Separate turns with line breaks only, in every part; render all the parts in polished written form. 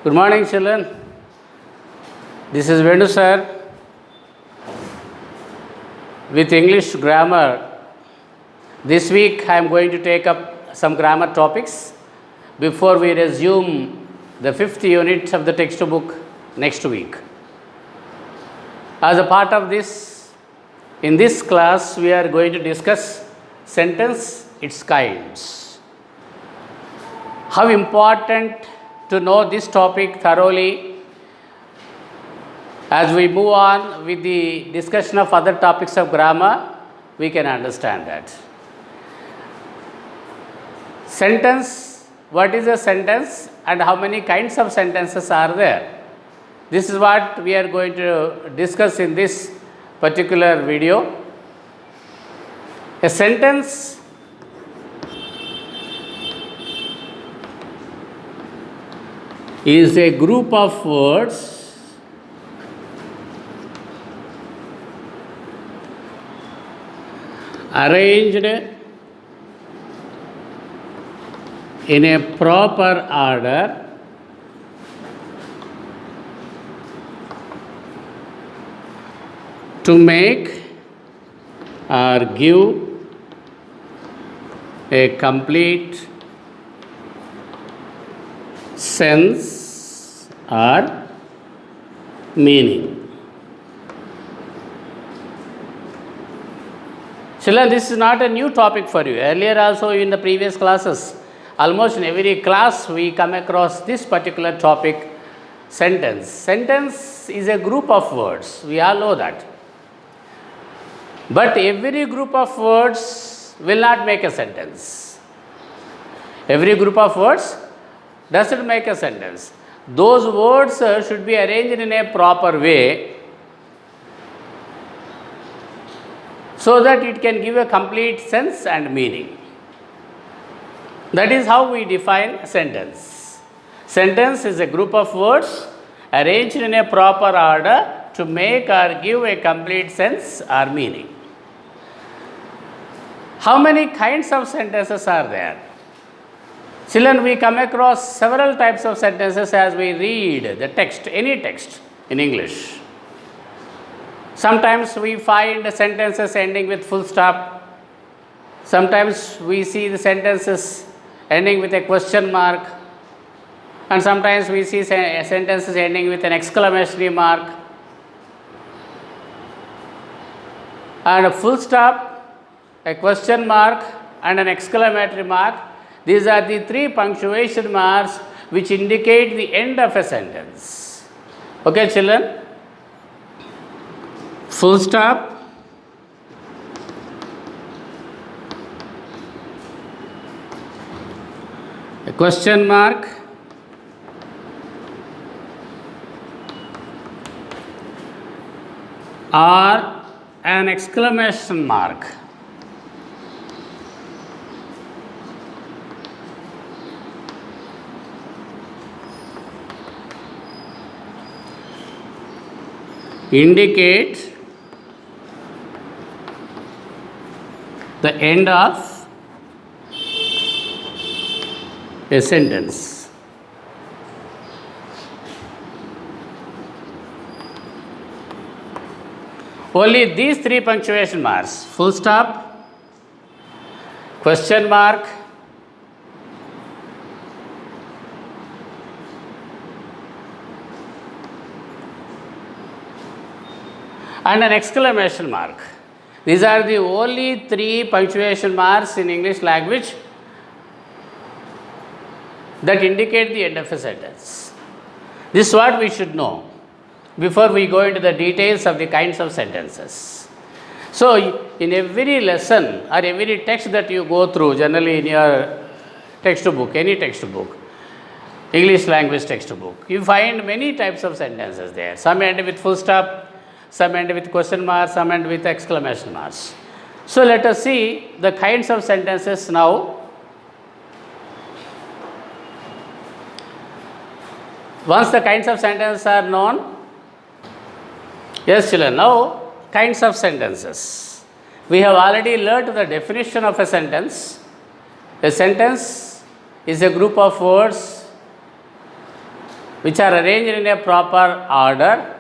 Good morning, children. This is Venu sir with English grammar. This week I am going to take up some grammar topics before we resume the 5th unit of the textbook next week. As a part of this, in this class we are going to discuss sentence, its kinds. How important to know this topic thoroughly. As we move on with the discussion of other topics of grammar, we can understand that. Sentence, what is a sentence and how many kinds of sentences are there? This is what we are going to discuss in this particular video. A sentence is a group of words arranged in a proper order to make or give a complete sense or meaning. Children, this is not a new topic for you. Earlier also in the previous classes, almost in every class we come across this particular topic, sentence. Sentence is a group of words. We all know that. But every group of words will not make a sentence. Every group of words doesn't make a sentence. Those words should be arranged in a proper way so that it can give a complete sense and meaning. That is how we define a sentence. Sentence is a group of words arranged in a proper order to make or give a complete sense or meaning. How many kinds of sentences are there? Children, we come across several types of sentences as we read the text, any text in English. Sometimes we find sentences ending with full stop. Sometimes we see the sentences ending with a question mark. And sometimes we see sentences ending with an exclamation mark. And a full stop, a question mark, and an exclamatory mark. These are the three punctuation marks which indicate the end of a sentence. Okay, children? Full stop, a question mark, or an exclamation mark. Indicate the end of a sentence. Only these three punctuation marks, full stop, question mark, and an exclamation mark. These are the only three punctuation marks in English language that indicate the end of a sentence. This is what we should know before we go into the details of the kinds of sentences. So, in every lesson or every text that you go through, generally in your textbook, any textbook, English language textbook, you find many types of sentences there. Some end with full stop, some end with question marks, some end with exclamation marks. So let us see the kinds of sentences now. Once the kinds of sentences are known, yes children, now kinds of sentences. We have already learnt the definition of a sentence. A sentence is a group of words which are arranged in a proper order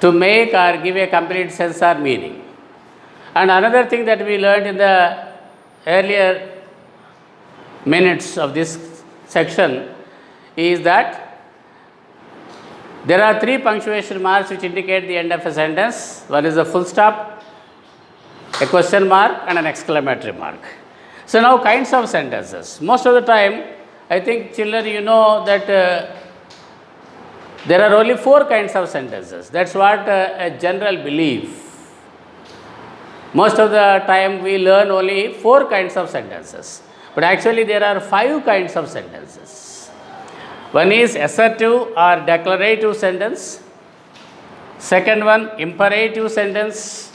to make or give a complete sense or meaning. And another thing that we learned in the earlier minutes of this section is that there are three punctuation marks which indicate the end of a sentence. One is a full stop, a question mark, and an exclamatory mark. So now kinds of sentences. Most of the time, I think children, you know that there are only 4 kinds of sentences. That's what a general belief. Most of the time we learn only 4 kinds of sentences. But actually there are 5 kinds of sentences. One is assertive or declarative sentence. Second one, imperative sentence.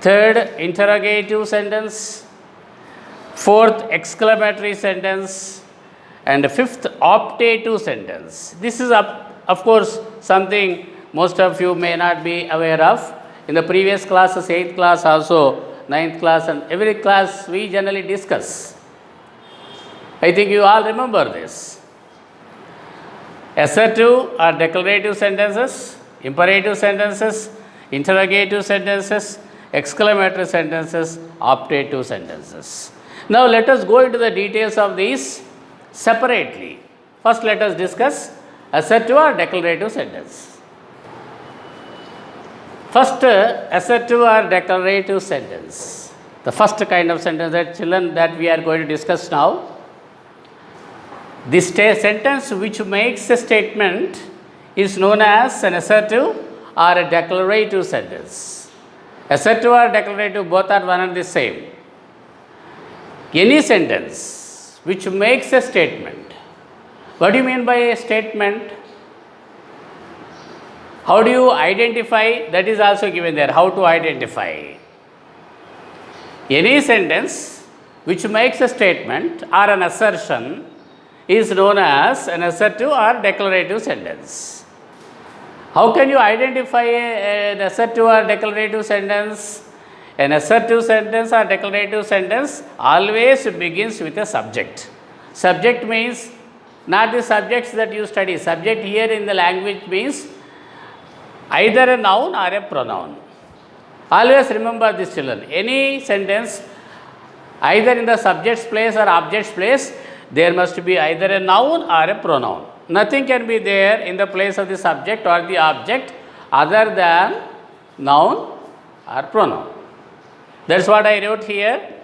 Third, interrogative sentence. Fourth, exclamatory sentence. And fifth, optative sentence. This is, of course, something most of you may not be aware of. In the previous classes, 8th class also, 9th class, and every class we generally discuss. I think you all remember this. Assertive or declarative sentences, imperative sentences, interrogative sentences, exclamatory sentences, optative sentences. Now let us go into the details of these separately. First let us discuss assertive or declarative sentence. First, assertive or declarative sentence. The first kind of sentence that children that we are going to discuss now. This sentence which makes a statement is known as an assertive or a declarative sentence. Assertive or declarative, both are one and the same. Any sentence which makes a statement. What do you mean by a statement? How do you identify? That is also given there. How to identify? Any sentence which makes a statement or an assertion is known as an assertive or declarative sentence. How can you identify an assertive or declarative sentence? An assertive sentence or declarative sentence always begins with a subject. Subject means not the subjects that you study. Subject here in the language means either a noun or a pronoun. Always remember this, children. Any sentence, either in the subject's place or object's place, there must be either a noun or a pronoun. Nothing can be there in the place of the subject or the object other than noun or pronoun. That's what I wrote here.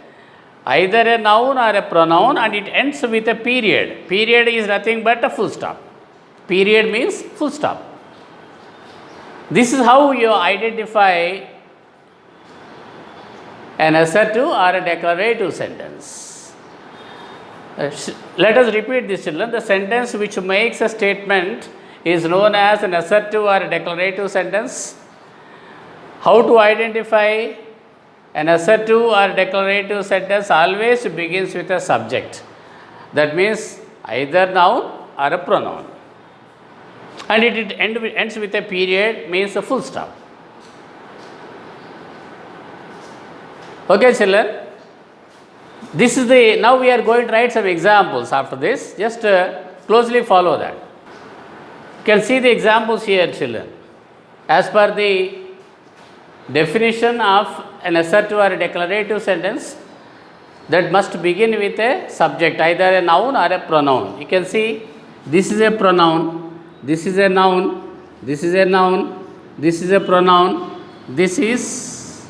Either a noun or a pronoun, and it ends with a period. Period is nothing but a full stop. Period means full stop. This is how you identify an assertive or a declarative sentence. Let us repeat this, children. The sentence which makes a statement is known as an assertive or a declarative sentence. How to identify an assertive or declarative sentence? Always begins with a subject. That means either noun or a pronoun. And it ends with a period, means a full stop. Okay, children. This is now we are going to write some examples after this. Just closely follow that. You can see the examples here, children. As per the definition of an assertive or a declarative sentence, that must begin with a subject, either a noun or a pronoun. You can see this is a pronoun, this is a noun, this is a noun, this is a pronoun, this is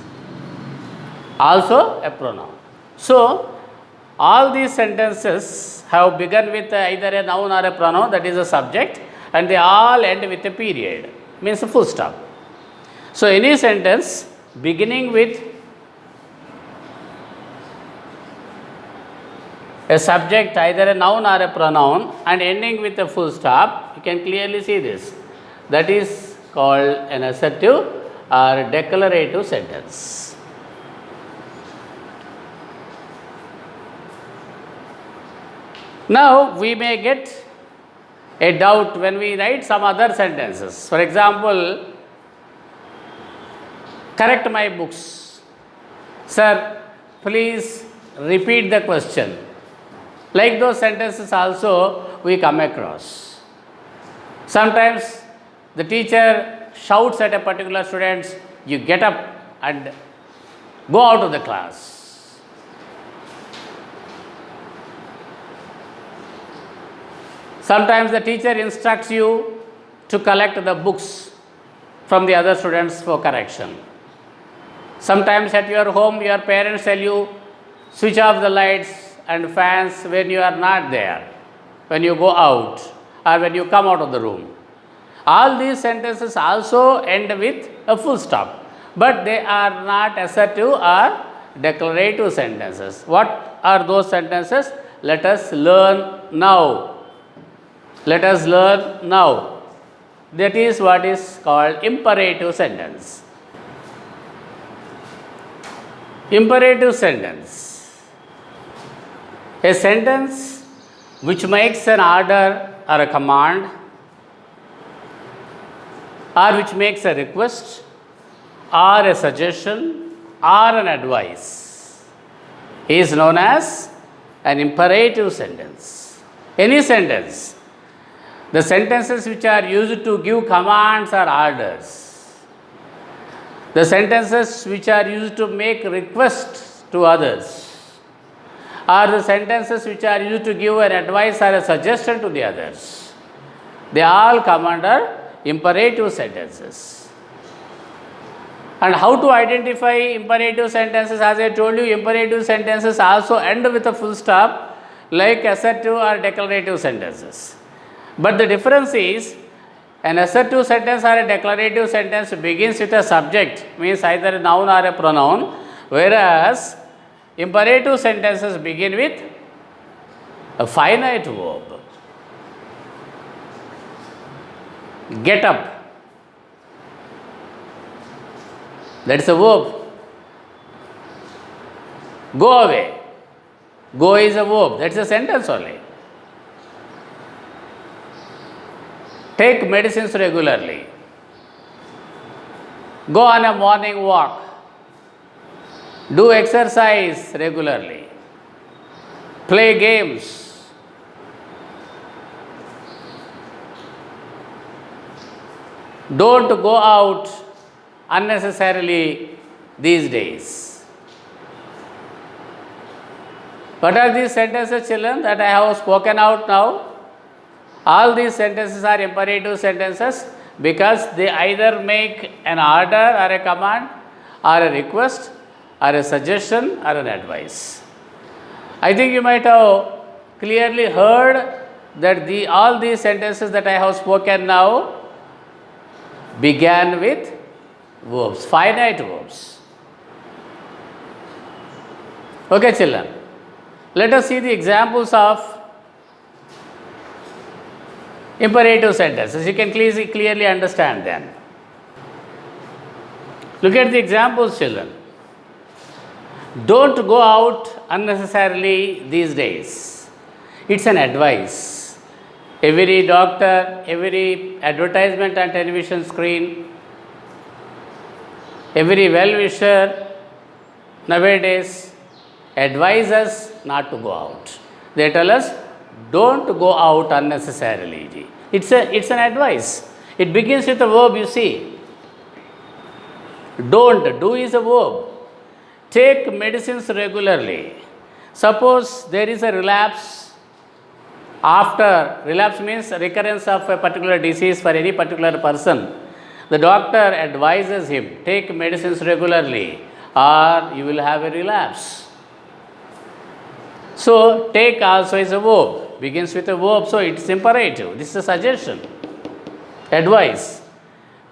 also a pronoun. So, all these sentences have begun with either a noun or a pronoun, that is a subject, and they all end with a period, means a full stop. So, any sentence beginning with a subject, either a noun or a pronoun, and ending with a full stop, you can clearly see this. That is called an assertive or declarative sentence. Now, we may get a doubt when we write some other sentences. For example, correct my books. Sir, please repeat the question. Like those sentences also we come across. Sometimes the teacher shouts at a particular student, you get up and go out of the class. Sometimes the teacher instructs you to collect the books from the other students for correction. Sometimes at your home, your parents tell you, switch off the lights and fans when you are not there, when you go out or when you come out of the room. All these sentences also end with a full stop, but they are not assertive or declarative sentences. What are those sentences? Let us learn now. Let us learn now. That is what is called imperative sentence. Imperative sentence. A sentence which makes an order or a command, or which makes a request or a suggestion or an advice, is known as an imperative sentence. Any sentence, the sentences which are used to give commands or orders, the sentences which are used to make requests to others, or the sentences which are used to give an advice or a suggestion to the others, they all come under imperative sentences. And how to identify imperative sentences? As I told you, imperative sentences also end with a full stop like assertive or declarative sentences. But the difference is, an assertive sentence or a declarative sentence begins with a subject, means either a noun or a pronoun, whereas imperative sentences begin with a finite verb. Get up. That is a verb. Go away. Go is a verb. That is a sentence only. Take medicines regularly. Go on a morning walk. Do exercise regularly. Play games. Don't go out unnecessarily these days. What are these sentences, children, that I have spoken out now? All these sentences are imperative sentences because they either make an order or a command or a request or a suggestion or an advice. I think you might have clearly heard that all these sentences that I have spoken now began with verbs, finite verbs. Okay, children. Let us see the examples of imperative sentences. You can clearly understand them. Look at the examples, children. Don't go out unnecessarily these days. It's an advice. Every doctor, every advertisement on television screen, every well-wisher nowadays advise us not to go out. They tell us, don't go out unnecessarily. It's an advice. It begins with a verb, you see. Don't, do is a verb. Take medicines regularly. Suppose there is a relapse. Relapse means recurrence of a particular disease for any particular person. The doctor advises him, take medicines regularly or you will have a relapse. So, take also is a verb, begins with a verb, so it's imperative. This is a suggestion, advice.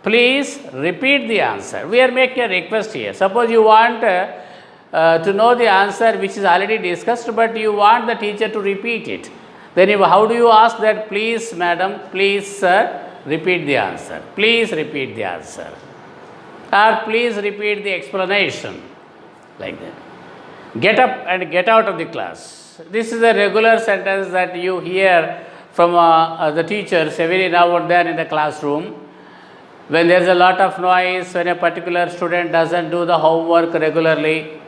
Please repeat the answer. We are making a request here. Suppose you want to know the answer which is already discussed, but you want the teacher to repeat it. Then how do you ask that? Please, madam, please, sir, repeat the answer. Please repeat the answer. Or please repeat the explanation. Like that. Get up and get out of the class. This is a regular sentence that you hear from the teachers every now and then in the classroom. When there is a lot of noise, when a particular student doesn't do the homework regularly,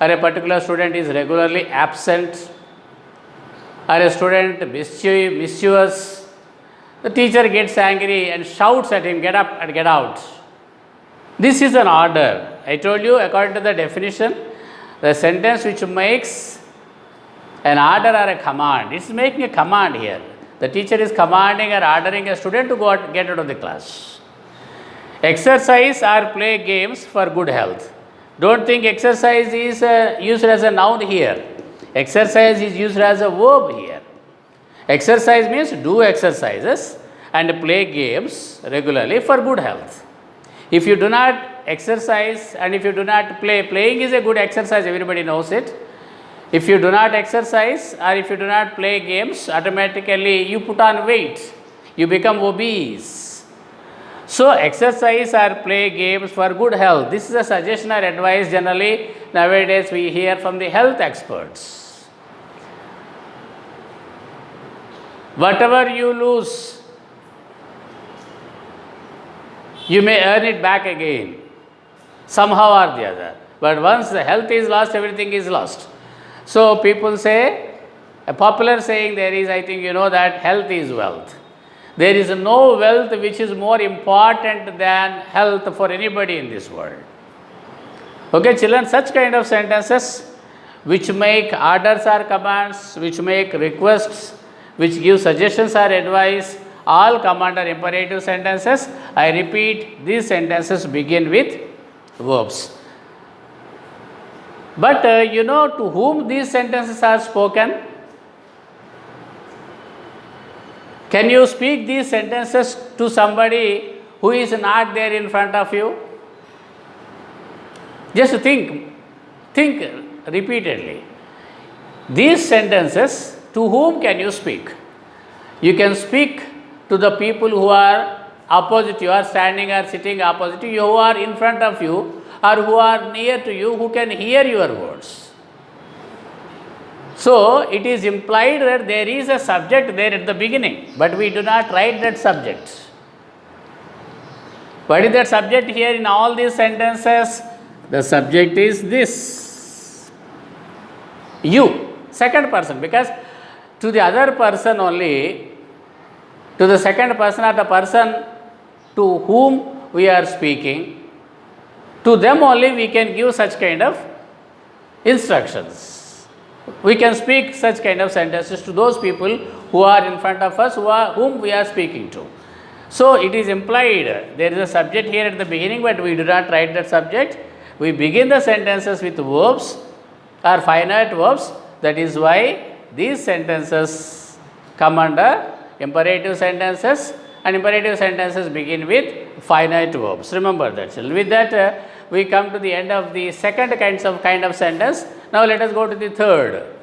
or a particular student is regularly absent, or a student mischievous, The teacher gets angry and shouts at him, get up and get out. This is an order. I told you, according to the definition, the sentence which makes an order or a command, it's making a command here. The teacher is commanding or ordering a student to go out, get out of the class. Exercise or play games for good health. Don't think exercise is used as a noun here. Exercise is used as a verb here. Exercise means do exercises and play games regularly for good health. If you do not exercise and if you do not play, playing is a good exercise, everybody knows it. If you do not exercise or if you do not play games, automatically you put on weight, you become obese. So, exercise or play games for good health. This is a suggestion or advice generally nowadays we hear from the health experts. Whatever you lose, you may earn it back again, somehow or the other. But once the health is lost, everything is lost. So, people say, a popular saying there is, I think you know that health is wealth. There is no wealth which is more important than health for anybody in this world. Okay, children, such kind of sentences which make orders or commands, which make requests, which give suggestions or advice, all come under imperative sentences. I repeat, these sentences begin with verbs. But you know to whom these sentences are spoken? Can you speak these sentences to somebody who is not there in front of you? Just think repeatedly. These sentences, to whom can you speak? You can speak to the people who are opposite you, are standing or sitting opposite you, who are in front of you, or who are near to you, who can hear your words. So, it is implied that there is a subject there at the beginning, but we do not write that subject. What is that subject here in all these sentences? The subject is this. You, second person, because to the other person only, to the second person or the person to whom we are speaking, to them only we can give such kind of instructions. We can speak such kind of sentences to those people who are in front of us, whom we are speaking to. So, it is implied there is a subject here at the beginning, but we do not write that subject. We begin the sentences with verbs or finite verbs. That is why these sentences come under imperative sentences, and imperative sentences begin with finite verbs. Remember that. So, with that, we come to the end of the second kind of sentence. Now, let us go to the third.